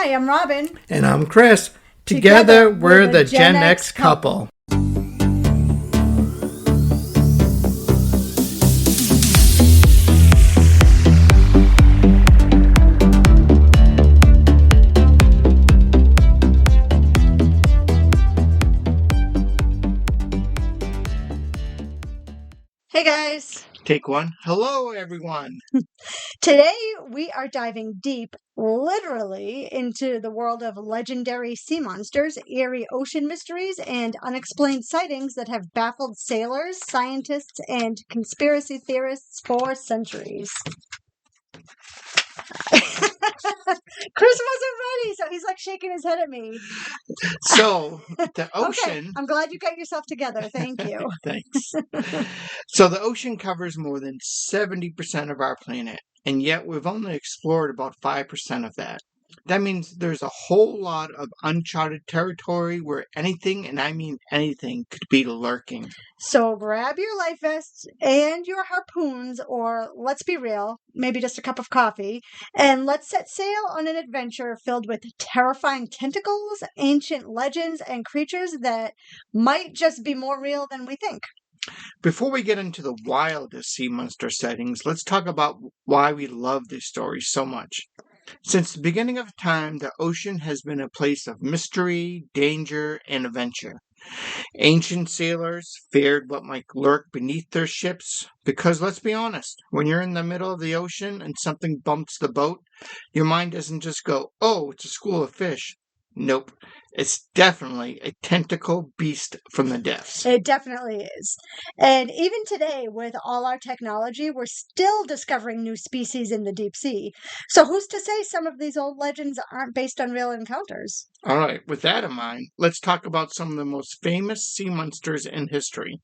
Hi, I'm Robin. And I'm Chris. Together we're the Gen X couple. Hey guys. Take one. Hello, everyone. Today we are diving deep, literally, into the world of legendary sea monsters, eerie ocean mysteries, and unexplained sightings that have baffled sailors, scientists, and conspiracy theorists for centuries. Chris wasn't ready, so he's like shaking his head at me. So, the ocean... Okay, I'm glad you got yourself together. Thank you. Thanks. So, the ocean covers more than 70% of our planet, and yet we've only explored about 5% of that. That means there's a whole lot of uncharted territory where anything, and I mean anything, could be lurking. So grab your life vests and your harpoons, or let's be real, maybe just a cup of coffee, and let's set sail on an adventure filled with terrifying tentacles, ancient legends, and creatures that might just be more real than we think. Before we get into the wildest sea monster sightings, let's talk about why we love these stories so much. Since the beginning of time, the ocean has been a place of mystery, danger, and adventure. Ancient sailors feared what might lurk beneath their ships because, let's be honest, when you're in the middle of the ocean and something bumps the boat, your mind doesn't just go, oh, it's a school of fish. Nope. It's definitely a tentacle beast from the depths. It definitely is. And even today, with all our technology, we're still discovering new species in the deep sea. So who's to say some of these old legends aren't based on real encounters? All right, with that in mind, let's talk about some of the most famous sea monsters in history.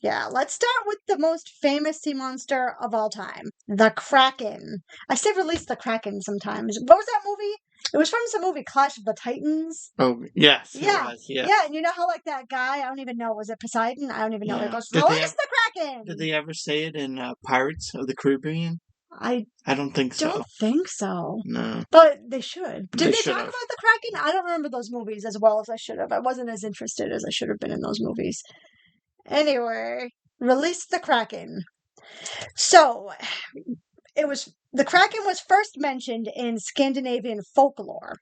Yeah, let's start with the most famous sea monster of all time, the Kraken. I say release the Kraken sometimes. What was that movie? It was from some movie, Clash of the Titans. Oh, yes. Yeah. It was, yeah. Yeah, and you know how like that guy, I don't even know, was it Poseidon? I don't even know. Yeah. It goes, Did they release the Kraken! Did they ever say it in Pirates of the Caribbean? I don't think so. don't think so. No. But they should. Did they should talk have. about the Kraken? I don't remember those movies as well as I should have. I wasn't as interested as I should have been in those movies. Anyway, release the Kraken. So, the Kraken was first mentioned in Scandinavian folklore.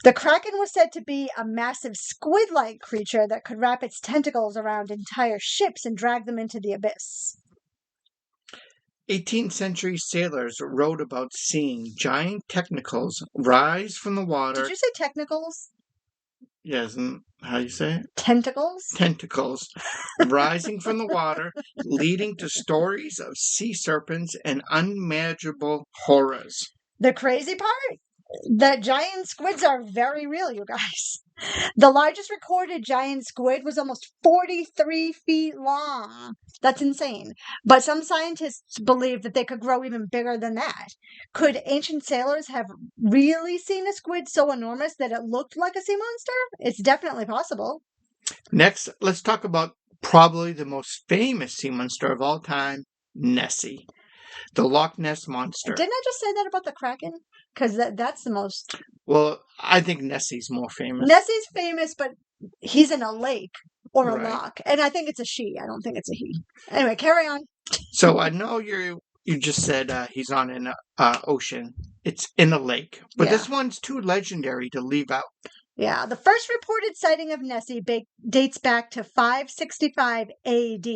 The Kraken was said to be a massive squid-like creature that could wrap its tentacles around entire ships and drag them into the abyss. 18th century sailors wrote about seeing giant tentacles rise from the water. Did you say technicals? Yes, isn't how you say it? Tentacles? Tentacles rising from the water, leading to stories of sea serpents and unmanageable horrors. The crazy part? That giant squids are very real, you guys. The largest recorded giant squid was almost 43 feet long. That's insane. But some scientists believe that they could grow even bigger than that. Could ancient sailors have really seen a squid so enormous that it looked like a sea monster? It's definitely possible. Next, let's talk about probably the most famous sea monster of all time, Nessie. The Loch Ness Monster. Didn't I just say that about the Kraken? Because that's the most... Well, I think Nessie's more famous. Nessie's famous, but he's in a lake or a Right. loch. And I think it's a she. I don't think it's a he. Anyway, carry on. So I know you just said he's on an ocean. It's in a lake. But this one's too legendary to leave out. Yeah, the first reported sighting of Nessie dates back to 565 AD,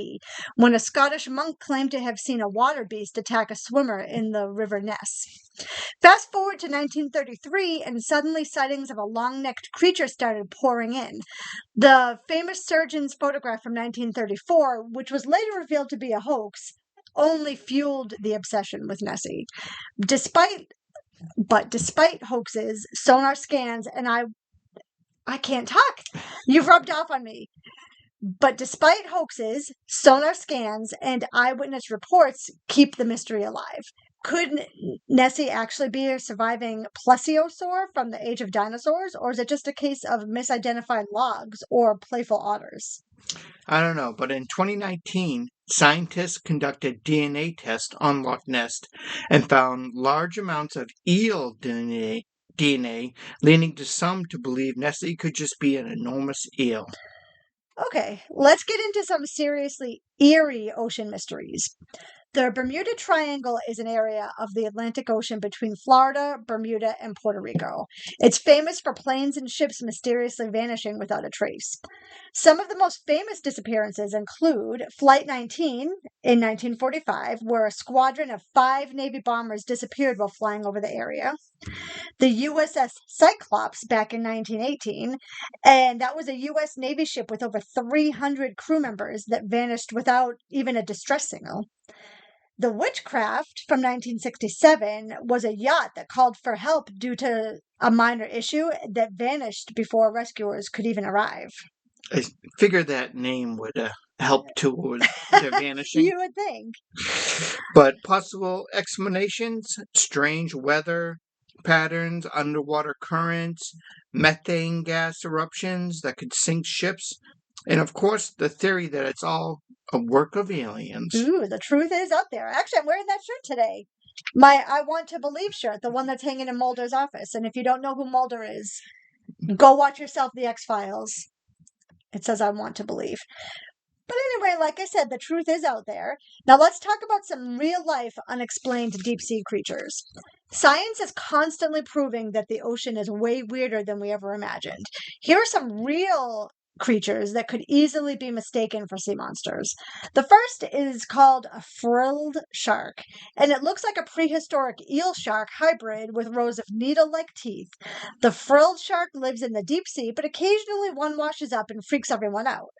when a Scottish monk claimed to have seen a water beast attack a swimmer in the River Ness. Fast forward to 1933, and suddenly sightings of a long-necked creature started pouring in. The famous surgeon's photograph from 1934, which was later revealed to be a hoax, only fueled the obsession with Nessie. Despite hoaxes, sonar scans, and I can't talk. You've rubbed off on me. But despite hoaxes, sonar scans, and eyewitness reports keep the mystery alive. Could Nessie actually be a surviving plesiosaur from the age of dinosaurs, or is it just a case of misidentified logs or playful otters? I don't know, but in 2019, scientists conducted DNA tests on Loch Ness and found large amounts of eel DNA DNA, leading to some to believe Nessie could just be an enormous eel. Okay, let's get into some seriously eerie ocean mysteries. The Bermuda Triangle is an area of the Atlantic Ocean between Florida, Bermuda, and Puerto Rico. It's famous for planes and ships mysteriously vanishing without a trace. Some of the most famous disappearances include Flight 19 in 1945, where a squadron of 5 Navy bombers disappeared while flying over the area. The USS Cyclops back in 1918, and that was a U.S. Navy ship with over 300 crew members that vanished without even a distress signal. The Witchcraft from 1967 was a yacht that called for help due to a minor issue that vanished before rescuers could even arrive. I figured that name would help towards their vanishing. You would think. But possible explanations, strange weather patterns, underwater currents, methane gas eruptions that could sink ships, and of course the theory that it's all a work of aliens. Ooh, the truth is out there. Actually, I'm wearing that shirt today. My I Want to Believe shirt, the one that's hanging in Mulder's office. And if you don't know who Mulder is, go watch yourself The X-Files. It says I want to believe. But anyway, like I said, the truth is out there. Now let's talk about some real-life unexplained deep-sea creatures. Science is constantly proving that the ocean is way weirder than we ever imagined. Here are some real creatures that could easily be mistaken for sea monsters. The first is called a frilled shark, and it looks like a prehistoric eel shark hybrid with rows of needle-like teeth. The frilled shark lives in the deep sea, but occasionally one washes up and freaks everyone out.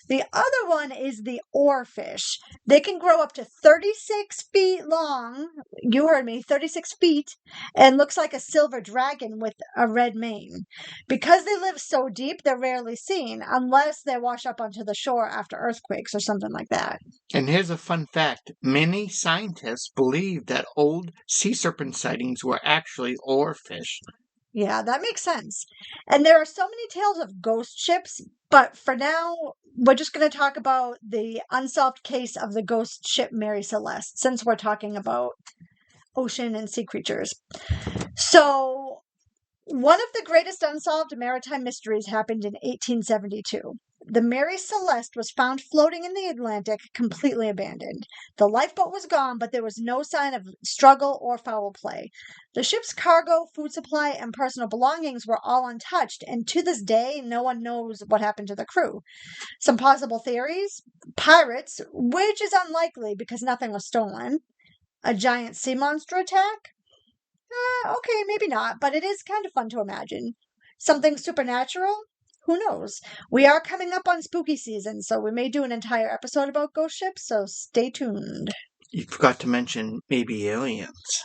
The other one is the oarfish. They can grow up to 36 feet long. You heard me, 36 feet, and looks like a silver dragon with a red mane. Because they live so deep, they're rarely seen unless they wash up onto the shore after earthquakes or something like that. And here's a fun fact. Many scientists believe that old sea serpent sightings were actually oarfish. Yeah, that makes sense. And there are so many tales of ghost ships, but for now, we're just going to talk about the unsolved case of the ghost ship Mary Celeste, since we're talking about ocean and sea creatures. So, one of the greatest unsolved maritime mysteries happened in 1872. The Mary Celeste was found floating in the Atlantic, completely abandoned. The lifeboat was gone, but there was no sign of struggle or foul play. The ship's cargo, food supply, and personal belongings were all untouched, and to this day, no one knows what happened to the crew. Some possible theories: pirates, which is unlikely because nothing was stolen. A giant sea monster attack? Okay, maybe not, but it is kind of fun to imagine. Something supernatural? Who knows? We are coming up on spooky season, so we may do an entire episode about ghost ships, so stay tuned. You forgot to mention maybe aliens.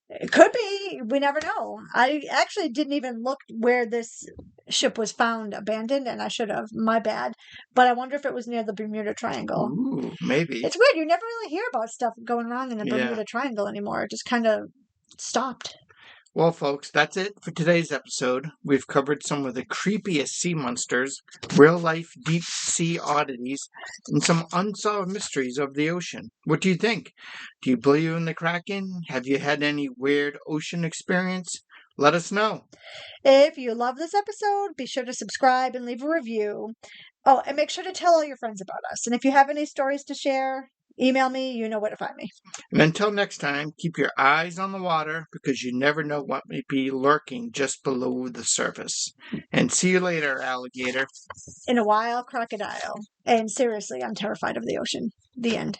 It could be. We never know. I actually didn't even look where this ship was found abandoned, and I should have. My bad. But I wonder if it was near the Bermuda Triangle. Ooh, maybe. It's weird. You never really hear about stuff going wrong in the Yeah. Bermuda Triangle anymore. It just kind of stopped. Well, folks, that's it for today's episode. We've covered some of the creepiest sea monsters, real-life deep-sea oddities, and some unsolved mysteries of the ocean. What do you think? Do you believe in the Kraken? Have you had any weird ocean experience? Let us know. If you love this episode, be sure to subscribe and leave a review. Oh, and make sure to tell all your friends about us. And if you have any stories to share, email me. You know where to find me. And until next time, keep your eyes on the water because you never know what may be lurking just below the surface. And see you later, alligator. In a while, crocodile. And seriously, I'm terrified of the ocean. The end.